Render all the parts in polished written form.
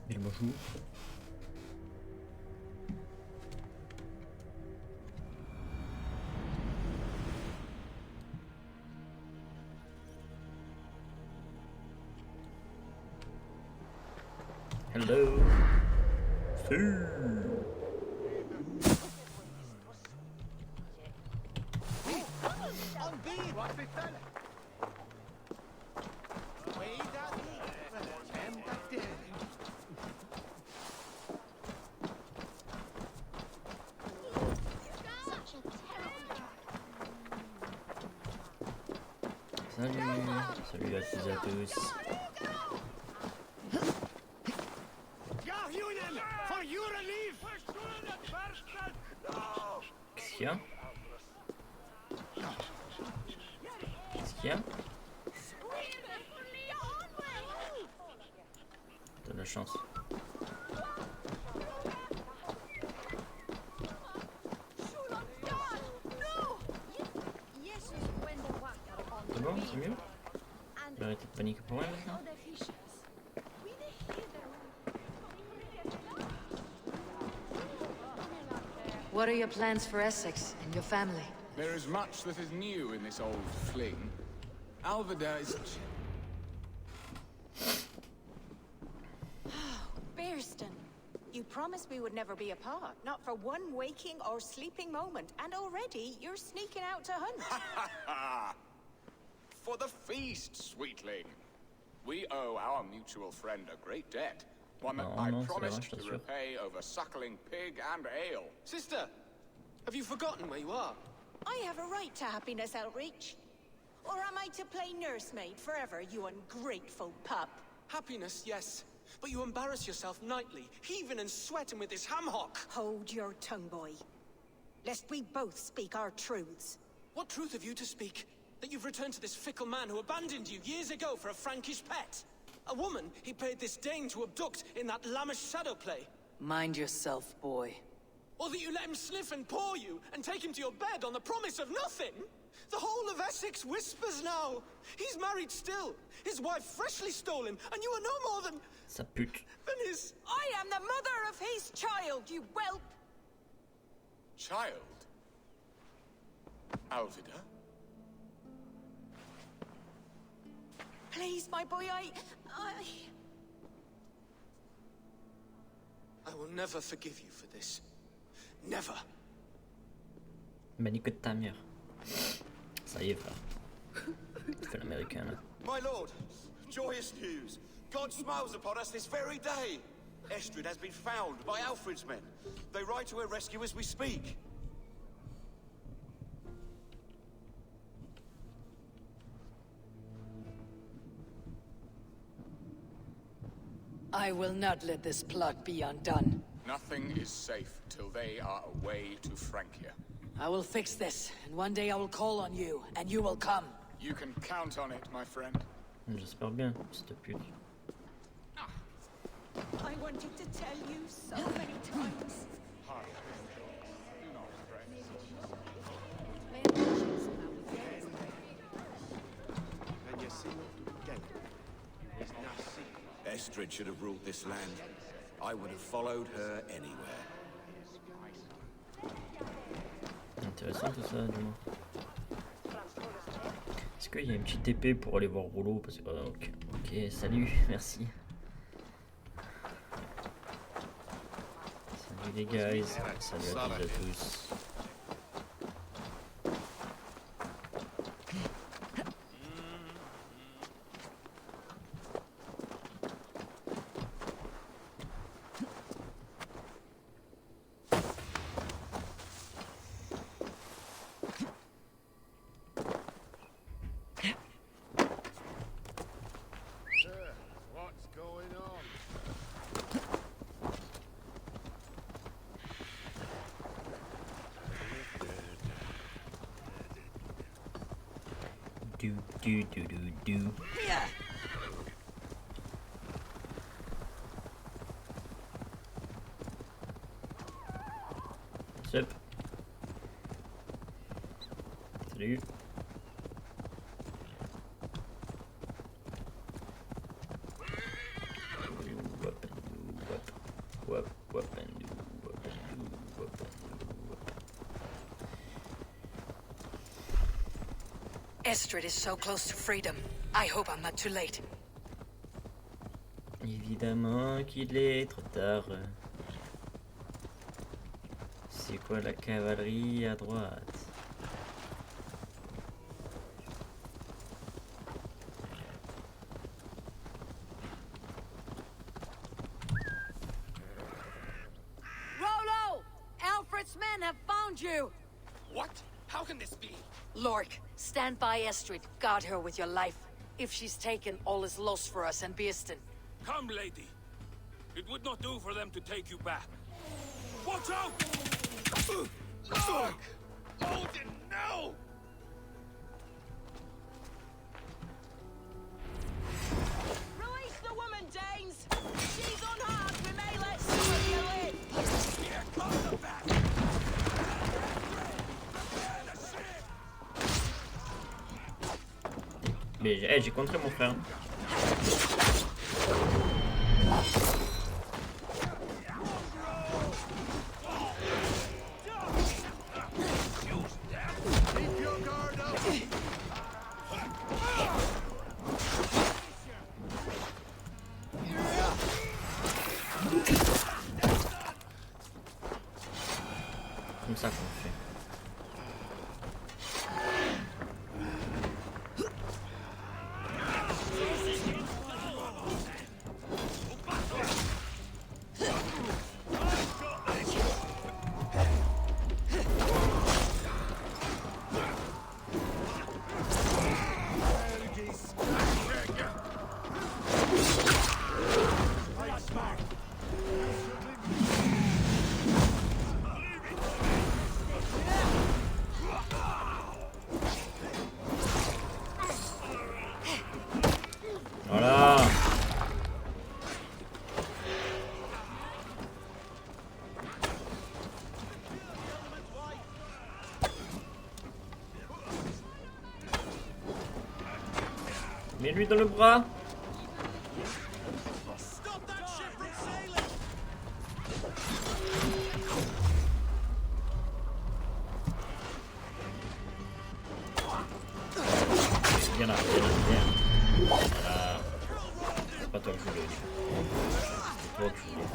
Bien le bonjour. Hello. Salut à toutes et à tous. Qu'est-ce qu'il y a? Qu'est-ce qu'il y a? T'as de la chance. C'est bon, c'est mieux? Je vais arrêter de paniquer pour rien maintenant. What are your plans for Essex and your family? There is much that is new in this old fling. Alvida is... Bearston, you promised we would never be apart, not for one waking or sleeping moment, and already you're sneaking out to hunt. For the feast, sweetling. We owe our mutual friend a great debt. One that I promised to repay over suckling pig and ale. Sister, have you forgotten where you are? I have a right to happiness, Outreach. Or am I to play nursemaid forever, you ungrateful pup? Happiness, yes. But you embarrass yourself nightly, heaving and sweating with this ham-hock. Hold your tongue, boy. Lest we both speak our truths. What truth have you to speak? That you've returned to this fickle man who abandoned you years ago for a Frankish pet? A woman he paid this Dane to abduct in that lammish shadow play? Mind yourself, boy. Or that you let him sniff and paw you, and take him to your bed on the promise of nothing? The whole of Essex whispers now. He's married still. His wife freshly stolen, and you are no more than... Ça pute. Than his... I am the mother of his child, you whelp! Child? Alvida? Please, my boy, I will never forgive you for this. Never. Bah nique ta mère. Ça y est, frère. Tu fais l'américain là. My lord, joyous news. God smiles upon us this very day. Estrid has been found by Alfred's men. They ride to her rescue as we speak. I will not let this plot be undone. Nothing is safe till they are away to Francia. I will fix this, and one day I will call on you, and you will come. You can count on it, my friend. J'espère bien, cette pute. I wanted to tell you so many times. Estrid should have ruled this land. I would have followed her anywhere. Intéressant tout ça, du moins. Est-ce qu'il y a une petite épée pour aller voir Rouleau? Parce que, ok, salut, merci. Salut les guys, salut à toutes et à tous. Do. Sup. Salut. Estrid is so close to freedom. I hope I'm not too late. Évidemment qu'il est trop tard. C'est quoi la cavalerie à droite? Rollo! Alfred's men have found you! What? How can this be? Lork, stand by Estrid. Guard her with your life. If she's taken, all is lost for us and Beeston. Come, lady. It would not do for them to take you back. Watch out! Look! Odin, no! Release the woman, Danes! She's unharmed. We may let some of you live. Here comes the back! Mais j'ai contré mon frère. Comme ça qu'on fait. Voilà. Mets-lui dans le bras. Stop that ship from sailing! Viens là, viens. Voilà. C'est pas toi que je voulais. C'est toi que je voulais.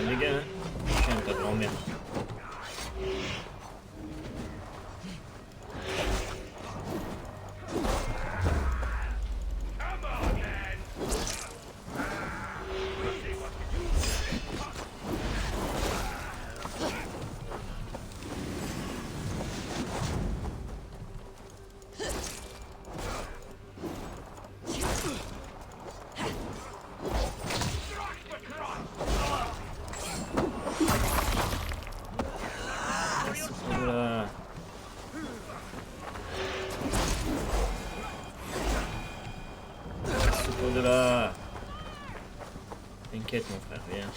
Les gars, hein. Tiens, ta grand-mère. Voilà. Secours de là. T'inquiète mon frère, viens.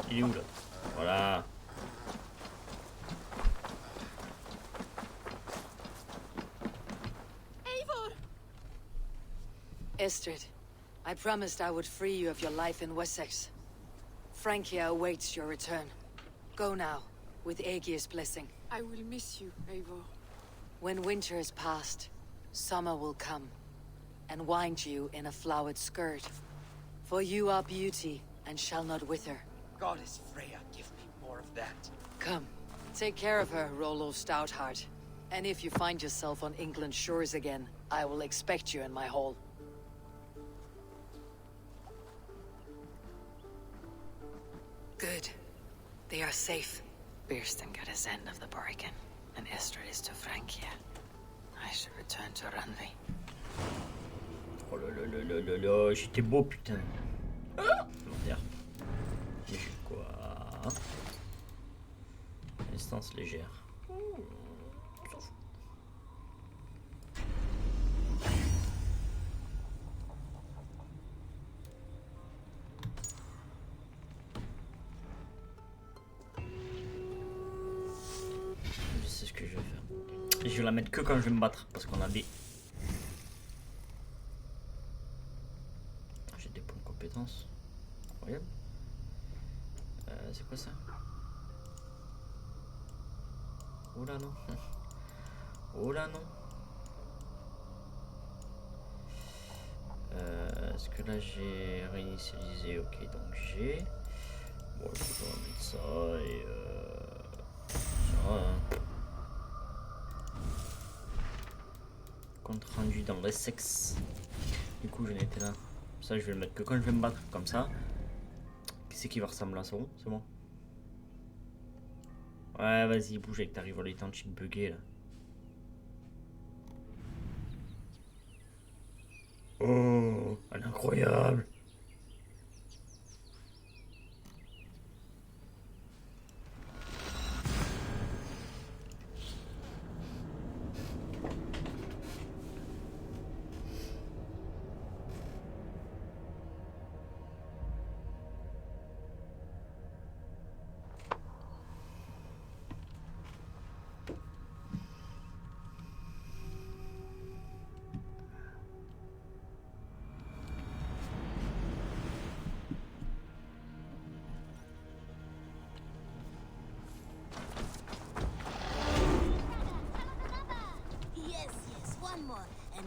Il est où là? Voilà. Estrid, I promised I would free you of your life in Wessex. Francia awaits your return. Go now, with Aegir's blessing. I will miss you, Eivor. When winter is past, summer will come, and wind you in a flowered skirt. For you are beauty, and shall not wither. Goddess Freya, give me more of that. Come, take care of her, Rollo Stoutheart. And if you find yourself on England's shores again, I will expect you in my hall. Good. They are safe. Birsten got his end of the bargain, and Esther is to Francia. I should return to Runway. Oh là là là là là là, j'étais beau putain. Commentaire. Léger quoi? Distance légère. On s'en fout. Je sais ce que je vais faire. Et je vais la mettre que quand je vais me battre parce qu'on a des. J'ai des points de compétence. Incroyable. C'est quoi ça? Oh là non. Oh là non. Est-ce que là j'ai réinitialisé? Ok, donc j'ai. Bon, je vais mettre ça et ça. Hein. Compte rendu dans l'Essex. Du coup, je n'étais là. Ça, je vais le mettre que quand je vais me battre, comme ça. Qui c'est qui va ressembler à ça? C'est bon. Ouais, vas-y, bouge avec ta rivalité antique buggée là. Oh, elle est incroyable.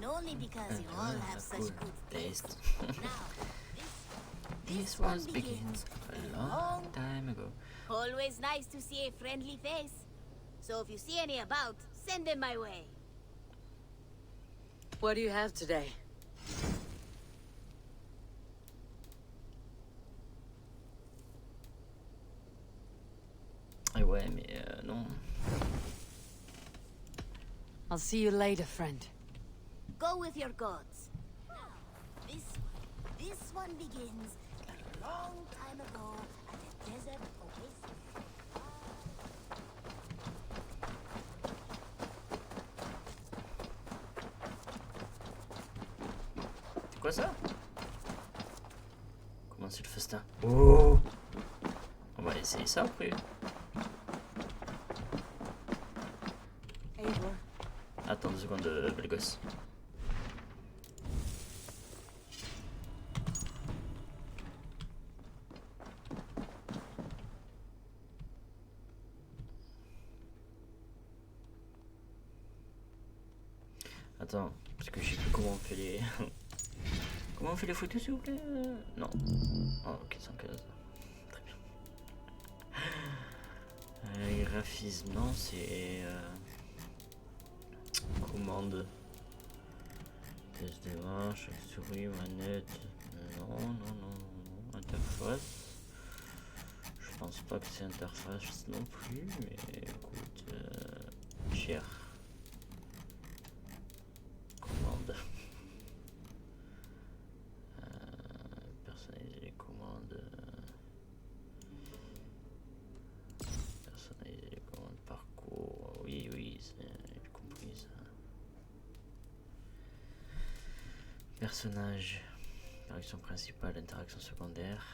Only because you all have such good taste. Now, this was begins a long time ago. Always nice to see a friendly face. So if you see any about, send them my way. What do you have today? Ah ouais, mais non. I'll see you later, friend. Go with your gods. Now, this one begins a long time ago at a desert oasis. C'est quoi ça? Comment c'est le festin? Oh! On va essayer ça après. Eivor. Attends 2 secondes, bel gosse. Attends, parce que je sais plus comment on fait les... Comment on fait les photos s'il vous plaît? Non. Oh, ok, 115. Très bien. Graphisme, non, c'est... Commande. Test de marche, souris, manette. Non, non, non, non. Interface. Je pense pas que c'est interface non plus, mais écoute... cher. Commande. Personnaliser les commandes. Personnaliser les commandes parcours. Oui, oui, j'ai compris ça. Personnage. Interaction principale, interaction secondaire.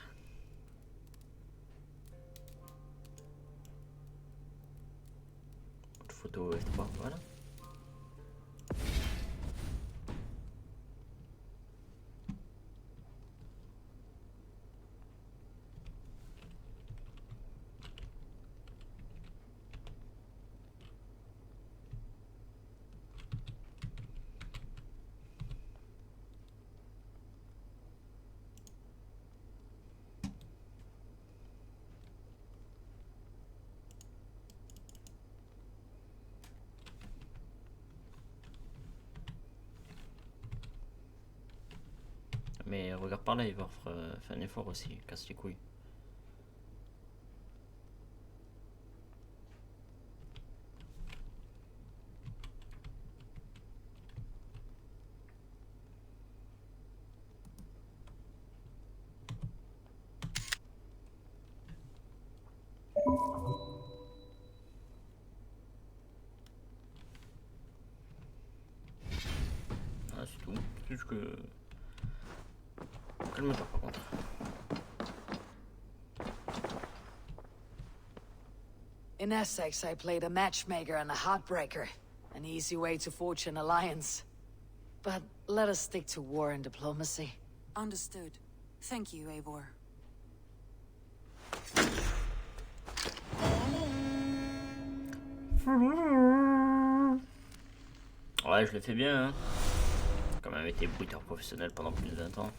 Photo F3, voilà. Mais regarde par là, il va faire un effort aussi, casse les couilles. plus que... Calme-toi par contre. In Essex, I played a matchmaker and a heartbreaker. An easy way to forge an alliance. But let us stick to war and diplomacy. Understood. Thank you, Eivor. Ouais, je le fais bien, hein. J'ai quand même été bruiteur professionnel pendant plus de 20 ans.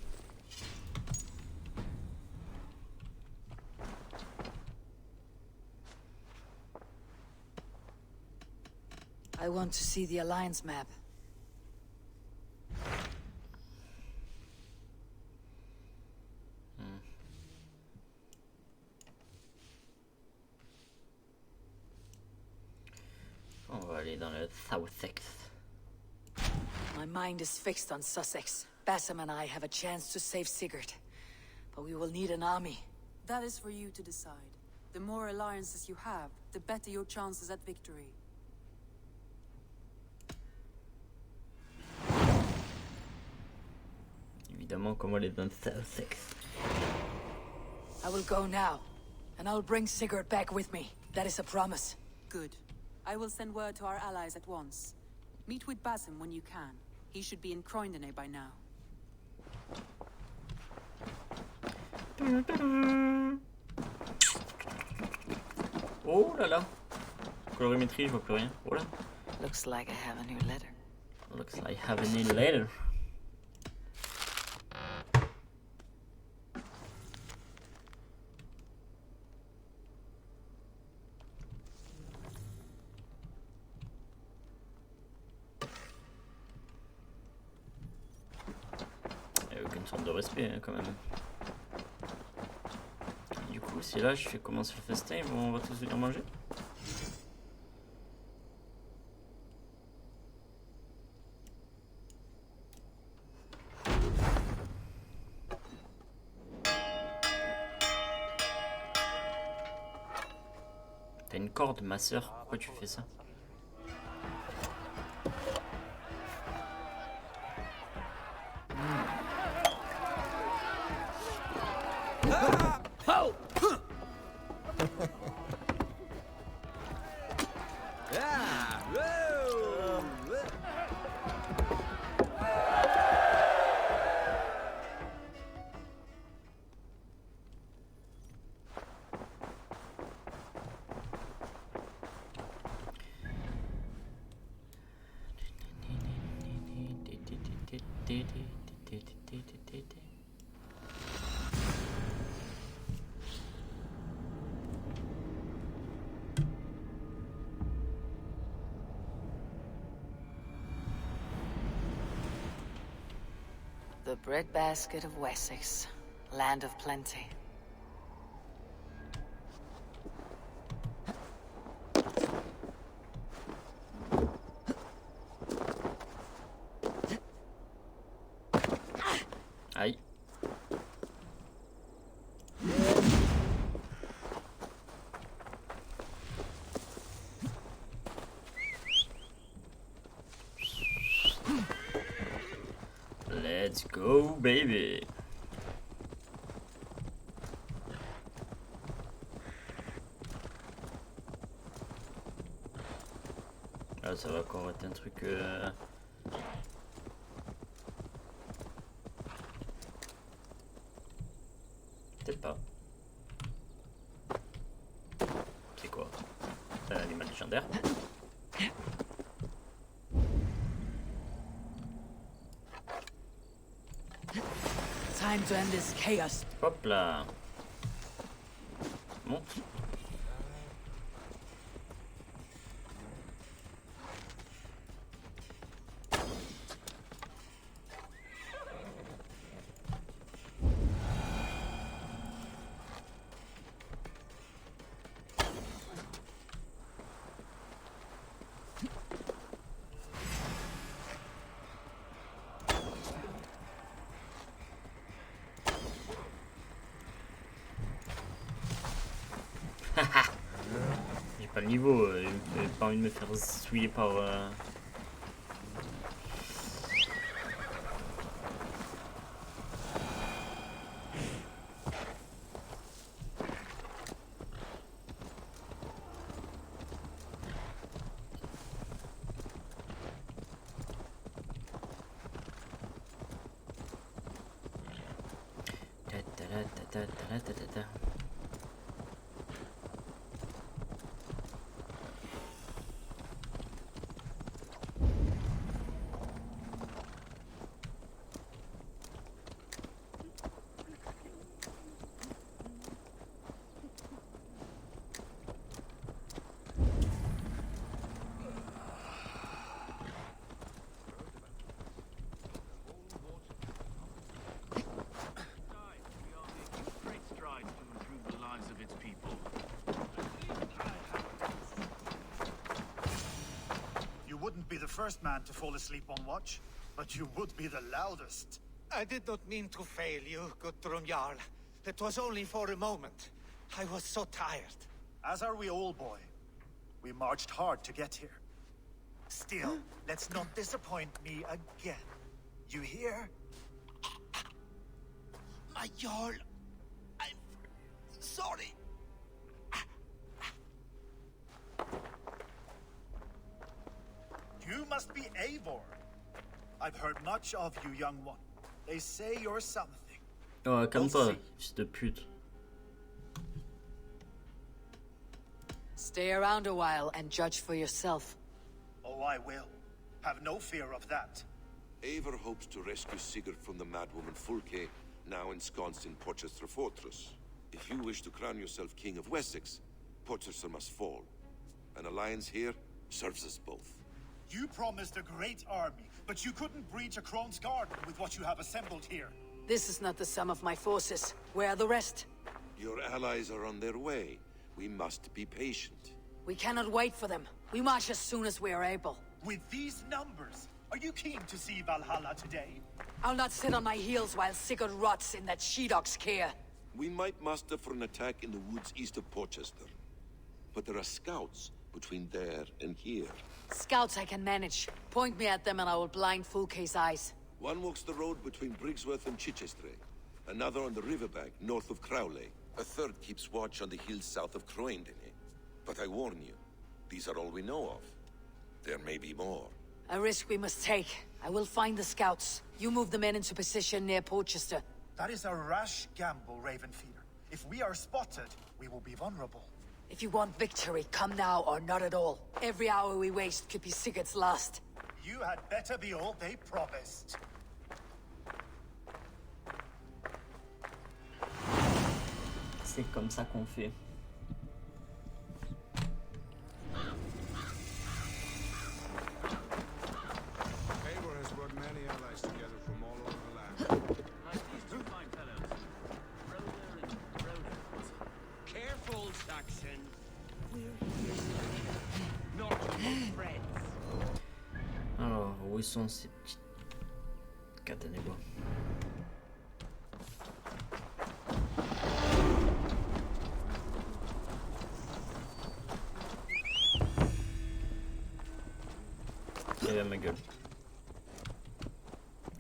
I want to see the alliance map. On va aller dans le Sussex. My mind is fixed on Sussex. Basim and I have a chance to save Sigurd. But we will need an army. That is for you to decide. The more alliances you have, the better your chances at victory. Évidemment, comme on est dans le Sussex. I will go now, and I'll bring Sigurd back with me. That is a promise. Good. I will send word to our allies at once. Meet with Basim when you can. He should be in Croydon by now. Oh là là. Colorimétrie, je vois plus rien. Oh là. Looks like I have a new letter. Looks like I have a new letter. Sorte de respect hein, quand même. Du coup, si là je fais commencer le festin, on va tous venir manger. T'as une corde, ma soeur, pourquoi tu fais ça? The breadbasket of Wessex, land of plenty. Aïe. Let's go, baby. Ah, ça va encore être un truc... Peut-être pas. C'est quoi? C'est un animal légendaire? Time to end this chaos. Hop là. Monte. J'ai pas le niveau, j'ai pas envie de me faire souiller par... You wouldn't be the first man to fall asleep on watch, but you would be the loudest. I did not mean to fail you, Guthrum Jarl. It was only for a moment. I was so tired. As are we all, boy. We marched hard to get here. Still, let's not disappoint me again. You hear? My Jarl, I'm sorry. You must be Eivor. I've heard much of you, young one. They say you're something. Oh, calme-toi, fils de pute. Stay around a while and judge for yourself. Oh, I will. Have no fear of that. Eivor hopes to rescue Sigurd from the madwoman Fulke, now ensconced in Porchester Fortress. If you wish to crown yourself King of Wessex, Porchester must fall. An alliance here serves us both. You promised a great army, but you couldn't breach a Crone's garden with what you have assembled here. This is not the sum of my forces. Where are the rest? Your allies are on their way. We must be patient. We cannot wait for them. We march as soon as we are able. With these numbers, are you keen to see Valhalla today? I'll not sit on my heels while Sigurd rots in that she-dog's care. We might muster for an attack in the woods east of Porchester. But there are scouts between there and here. Scouts I can manage. Point me at them and I will blind Fulke's eyes. One walks the road between Briggsworth and Chichester. Another on the riverbank north of Crowley. A third keeps watch on the hills south of Croendene. But I warn you, these are all we know of. There may be more. A risk we must take. I will find the scouts. You move the men into position near Porchester. That is a rash gamble, Ravenfeeder. If we are spotted, we will be vulnerable. If you want victory, come now or not at all. Every hour we waste could be Sigurd's last. You had better be all they promised. C'est comme ça qu'on fait. Eivor has brought many allies together from all over the land. Like these two fine fellows. Roder and Roder. Careful, Saxon. We're here, not your friends. Alors, où sont ces petites catanes bois? Et ma gueule.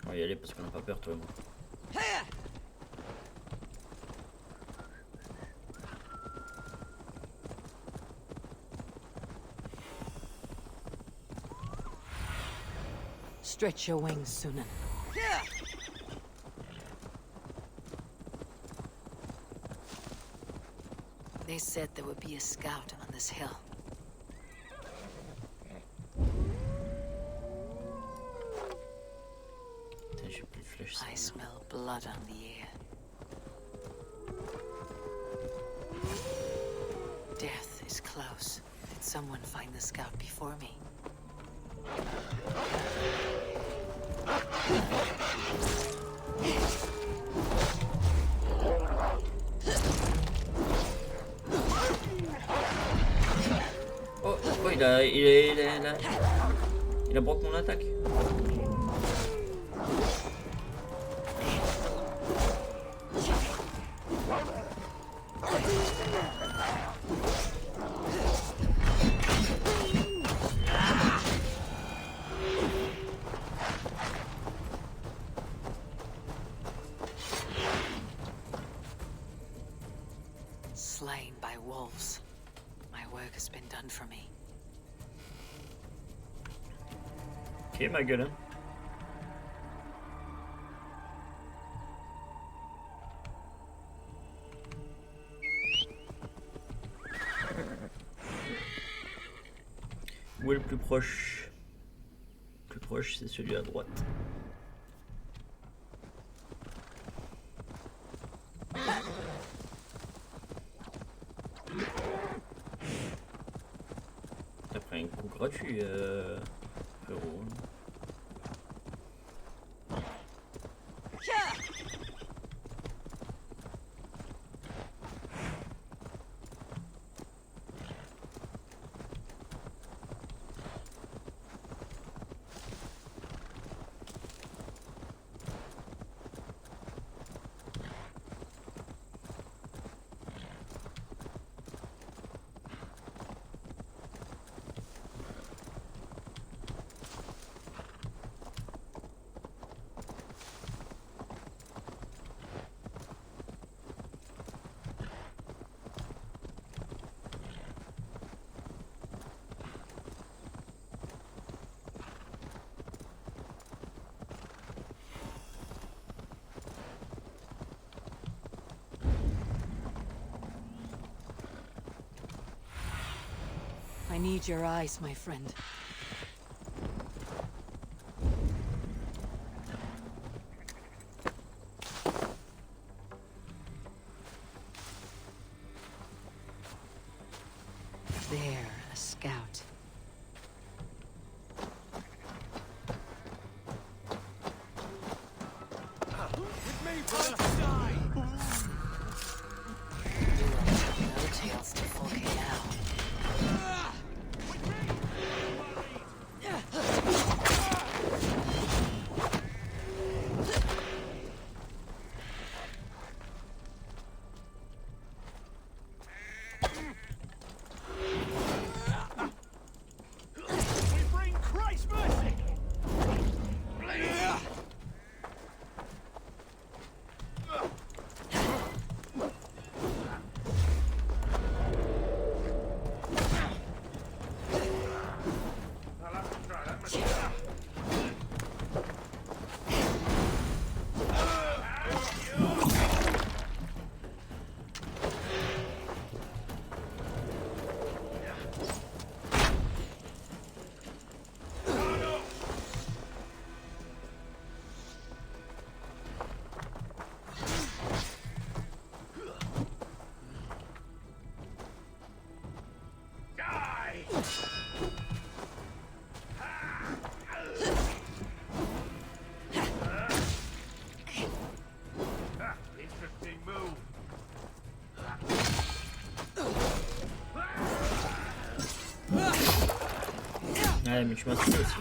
On va y aller parce qu'on n'a pas peur, toi et moi. Stretch your wings, Sunan. They said there would be a scout on this hill. I smell blood on the air. Death is close. Did someone find the scout before me? Oh, il a bloqué mon attaque. Slain by wolves. My work has been done for me. Ok, ma gueule. plus proche. Le plus proche, c'est celui à droite. T'as pris un coup gratuit, frérot. I need your eyes, my friend. There, a scout. With me, brother! Die! No tales to Folky now. Ouais, mais tu m'as tué aussi.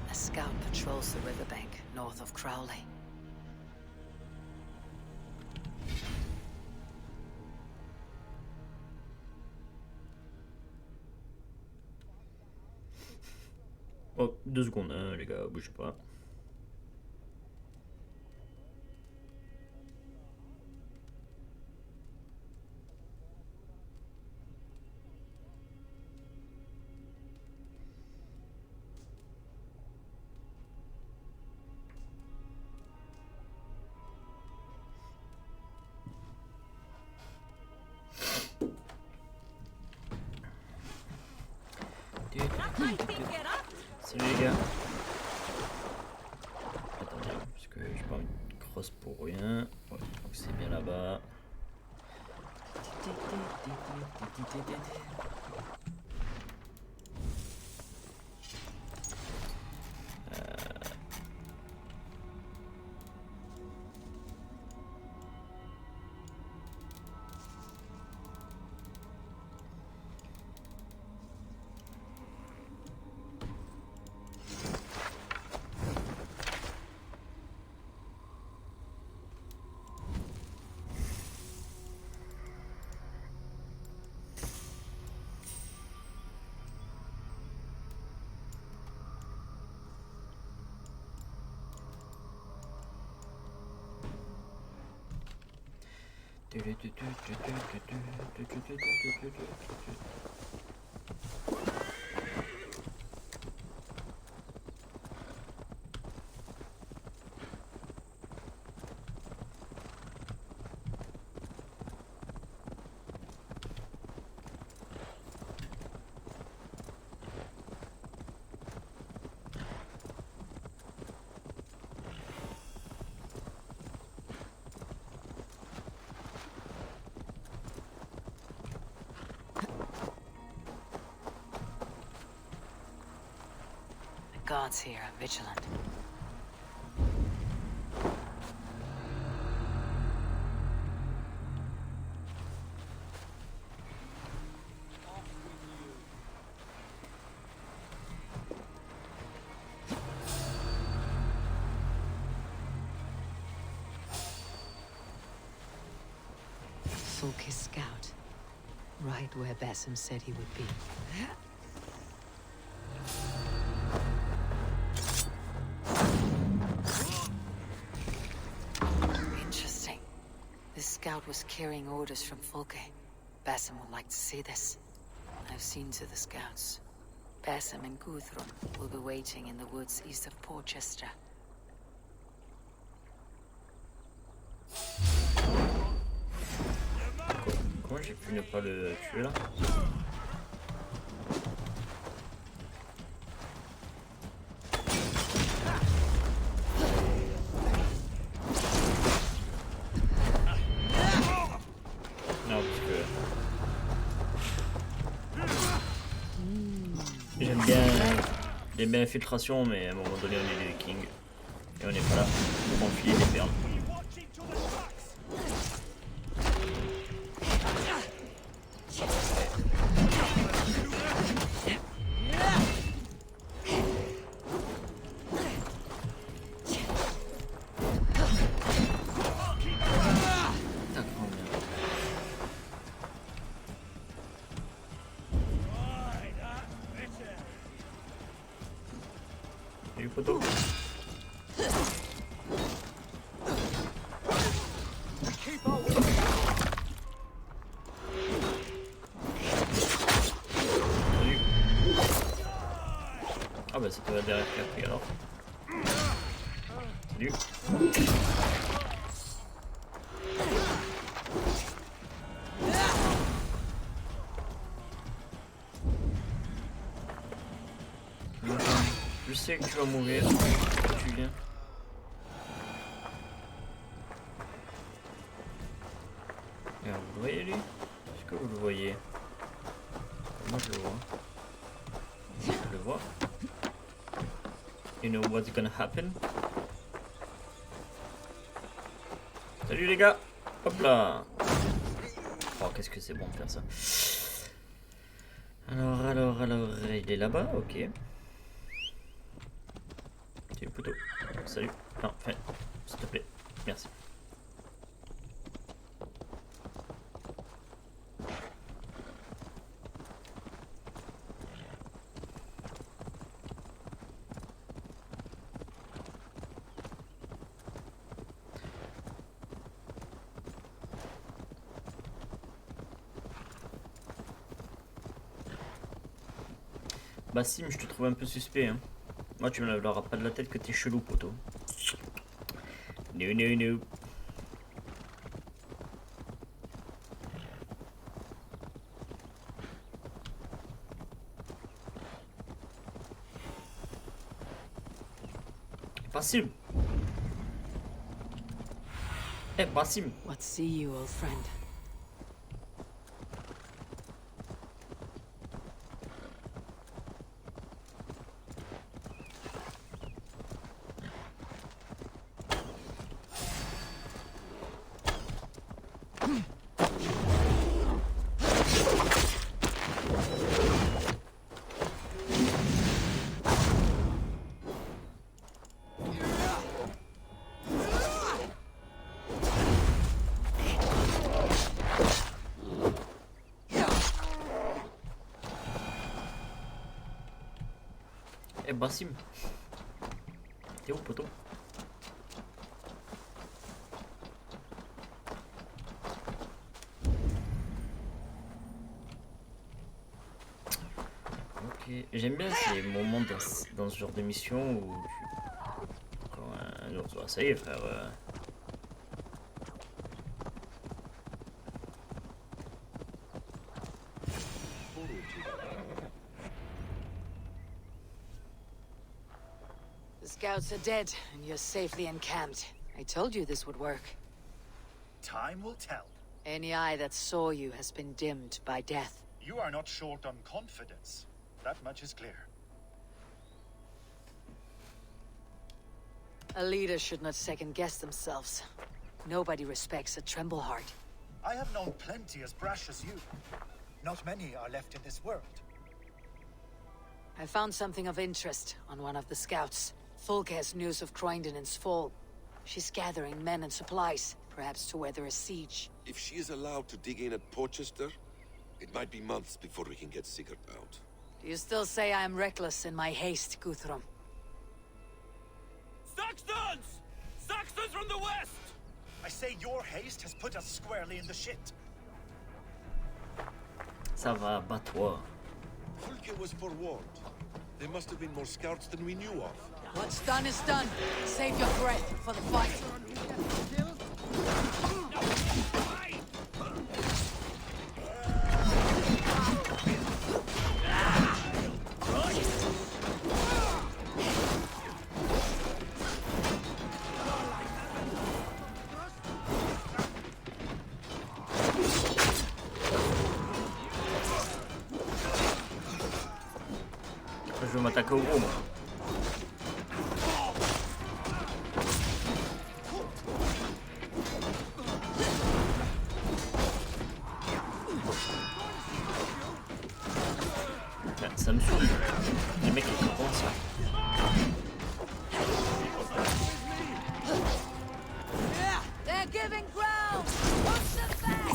A scout patrols the riverbank north of Crowley. Oh, 2 secondes, hein, les gars, bougez pas. Salut les gars. Attendez, parce que j'ai pas envie de cross pour rien. Ouais, donc c'est bien là-bas. The gods here are vigilant. Fulke's scout. Right where Basim said he would be. Interesting. This scout was carrying orders from Fulke. Basim would like to see this. I've seen to the scouts. Basim and Guthrun will be waiting in the woods east of Porchester. Comment j'ai pu ne pas le tuer là? Non, parce que j'aime bien l'infiltration, mais à un moment donné on est des vikings et on n'est pas là pour enfiler des perles. Poteau. Ah bah c'était derrière qui a pris alors. Salut. Je sais que tu vas mourir si tu viens. Regarde, vous le voyez lui? Est-ce que vous le voyez? Moi je le vois. Je le vois. You know what's gonna happen? Salut les gars! Hop là! Oh qu'est-ce que c'est bon de faire ça. Alors, il est là-bas, ok. Le couteau. Salut. Non, fais. S'il te plaît. Merci. Basim, je te trouve un peu suspect, hein. Moi, tu me l'auras pas de la tête que t'es chelou, poteau. No. Basim. Eh, Basim. What see you, old friend? Eh Basim, t'es où poteau? J'aime bien ces moments dans ce genre de mission où quand un ours, ça y est frère. The scouts are dead, and you're safely encamped. I told you this would work. Time will tell. Any eye that saw you has been dimmed by death. You are not short on confidence. That much is clear. A leader should not second-guess themselves. Nobody respects a trembleheart. I have known plenty as brash as you. Not many are left in this world. I found something of interest on one of the scouts. Fulke has news of Croydon's fall. She's gathering men and supplies, perhaps to weather a siege. If she is allowed to dig in at Porchester, it might be months before we can get Sigurd out. Do you still say I am reckless in my haste, Guthrum? Saxons! Saxons from the west! I say your haste has put us squarely in the shit. Ça va, bats-toi. Fulke was forewarned. There must have been more scouts than we knew of. What's done is done. Save your breath for the fight. Je vais m'attaquer au gros, moi. Ça me saoule. Les mecs, ils font ça. They're giving ground. Push them back.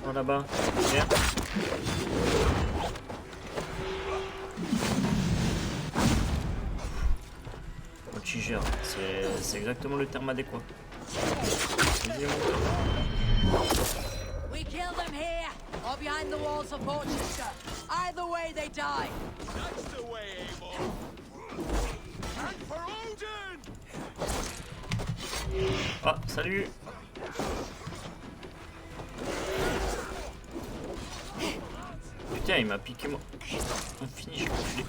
Oh, là-bas. Viens. Tigeur, c'est exactement le terme adéquat. We kill them here or behind the walls of Porchester. Either way, they die. That's the way, Abel. And for Odin! Ah, salut. Putain, il m'a piqué moi. On finit, je suis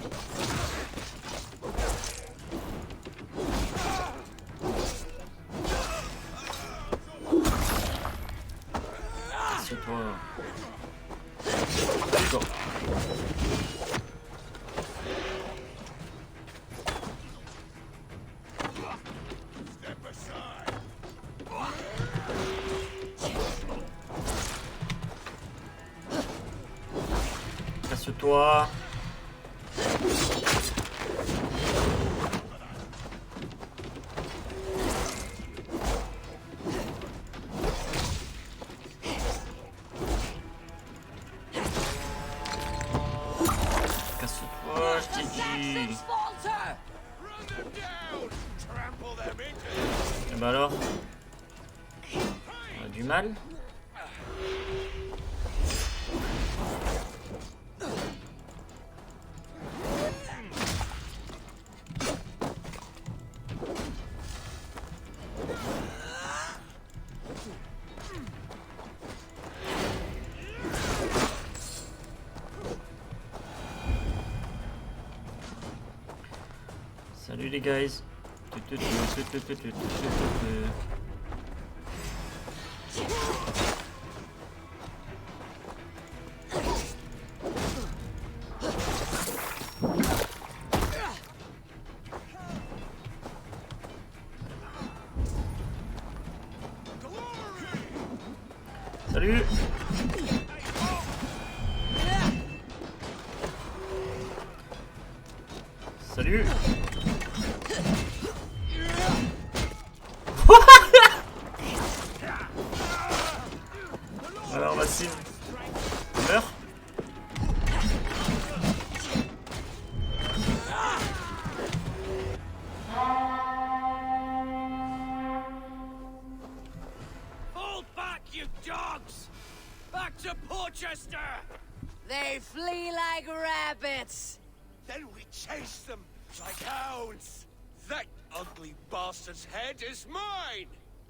c'est toi. D'accord. Casse-toi. Casse-toi, je t'ai dit. Et bah alors, on a du mal. Salut les guys. Salut. Salut. Alors Massive, meurs. to Porchester! They flee like rabbits. Then we chase them like hounds. That ugly bastard's head is mine!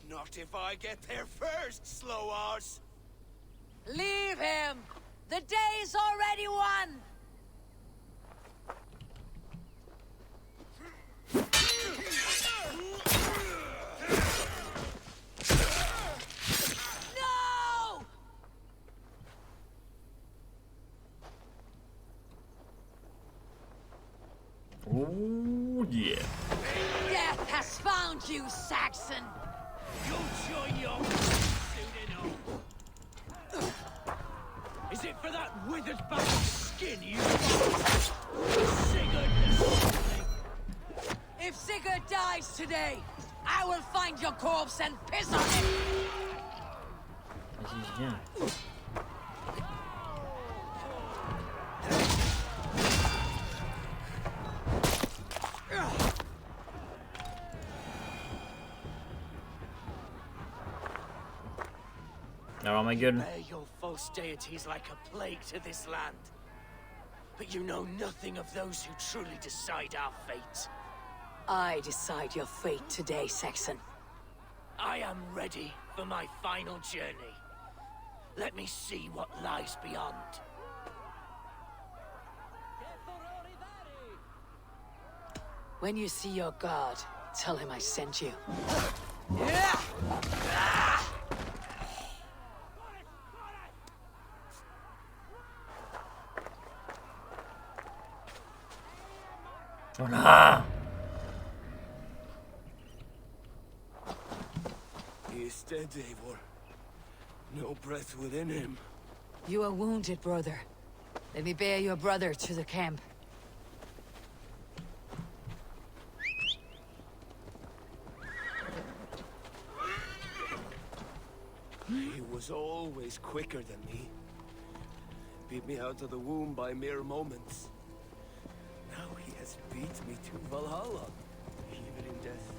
Not if I get there first, slow arse! Leave him! The day's already won! No! Oh, yeah. Death has found you, Saxon! You'll join your soon enough. Is it for that withered bag of skin you want? Sigurd the Sibling. If Sigurd dies today, I will find your corpse and piss on it! Vas-y, viens. Alors ma gueule. Bear your false deities like a plague to this land. But you know nothing of those who truly decide our fate. I decide your fate today, Saxon. I am ready for my final journey. Let me see what lies beyond. When you see your god, tell him I sent you. Voilà. He is dead, Eivor. No breath within him. You are wounded, brother. Let me bear your brother to the camp. He was always quicker than me. Beat me out of the womb by mere moments. Now he has beat me to Valhalla, even in death.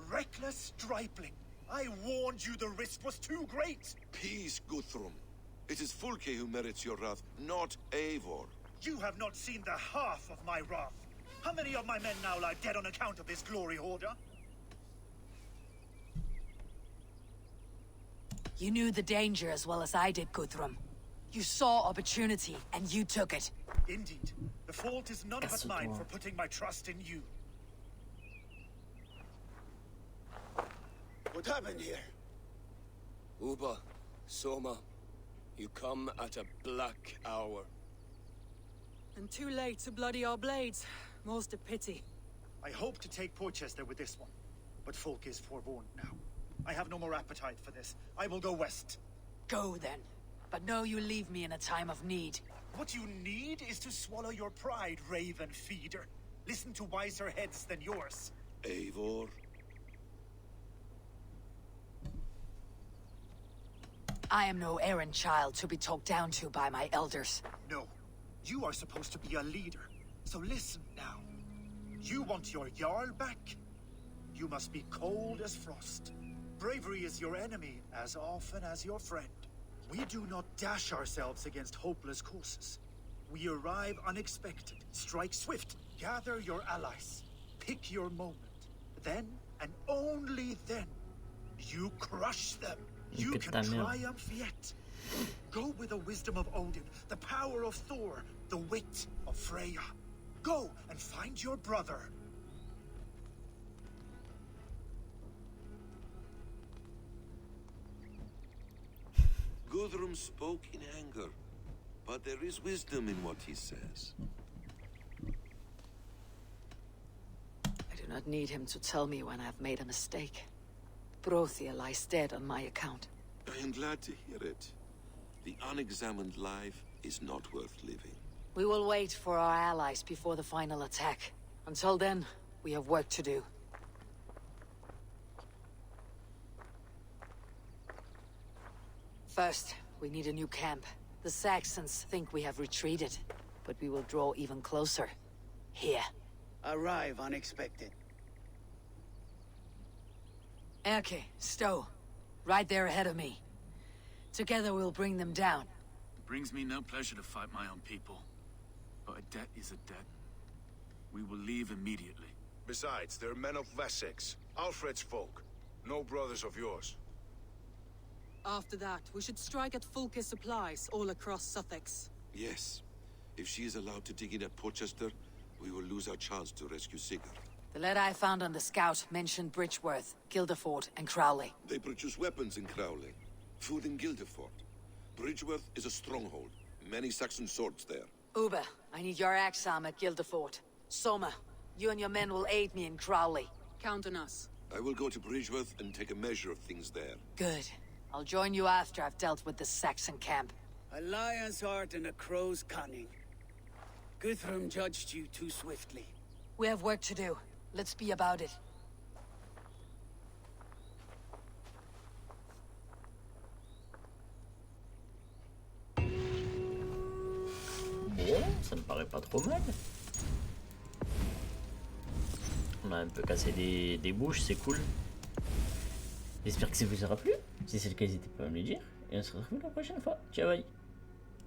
Reckless stripling! I warned you the risk was too great! Peace, Guthrum. It is Fulke who merits your wrath, not Eivor. You have not seen the half of my wrath. How many of my men now lie dead on account of this glory hoarder? You knew the danger as well as I did, Guthrum. You saw opportunity, and you took it. Indeed. The fault is none but mine for putting my trust in you. What happened here? Uba, Soma, you come at a black hour. And too late to bloody our blades. Most a pity. I hope to take Porchester with this one, but Folk is forewarned now. I have no more appetite for this. I will go west. Go then. But know you leave me in a time of need. What you need is to swallow your pride, raven feeder. Listen to wiser heads than yours. Eivor? I am no errand child to be talked down to by my elders. No. You are supposed to be a leader. So listen now. You want your Jarl back? You must be cold as frost. Bravery is your enemy as often as your friend. We do not dash ourselves against hopeless courses. We arrive unexpected, strike swift, gather your allies, pick your moment. Then, and only then, you crush them. You can triumph yet. Go with the wisdom of Odin, the power of Thor, the wit of Freya. Go and find your brother. Guthrum spoke in anger, but there is wisdom in what he says. I do not need him to tell me when I've made a mistake. Brothia lies dead on my account. I am glad to hear it. The unexamined life is not worth living. We will wait for our allies before the final attack. Until then, we have work to do. First, we need a new camp. The Saxons think we have retreated, but we will draw even closer. Here. Arrive unexpected. Erke, Stowe. Right there ahead of me. Together we'll bring them down. It brings me no pleasure to fight my own people. But a debt is a debt. We will leave immediately. Besides, they're men of Wessex, Alfred's folk. No brothers of yours. After that, we should strike at Fulke supplies all across Sussex. Yes. If she is allowed to dig in at Portchester, we will lose our chance to rescue Sigurd. The letter I found on the scout mentioned Bridgeworth, Guildeford, and Crowley. They produce weapons in Crowley, food in Guildeford. Bridgeworth is a stronghold. Many Saxon swords there. Uber, I need your axe arm at Guildeford. Soma, you and your men will aid me in Crowley. Count on us. I will go to Bridgeworth and take a measure of things there. Good. I'll join you after I've dealt with the Saxon camp. A lion's heart and a crow's cunning. Guthrum judged you too swiftly. We have work to do. Let's be about it. Bon, ça me paraît pas trop mal. On a un peu cassé des bouches, c'est cool. J'espère que ça vous aura plu. Si c'est le cas, n'hésitez pas à me le dire. Et on se retrouve la prochaine fois. Ciao, bye.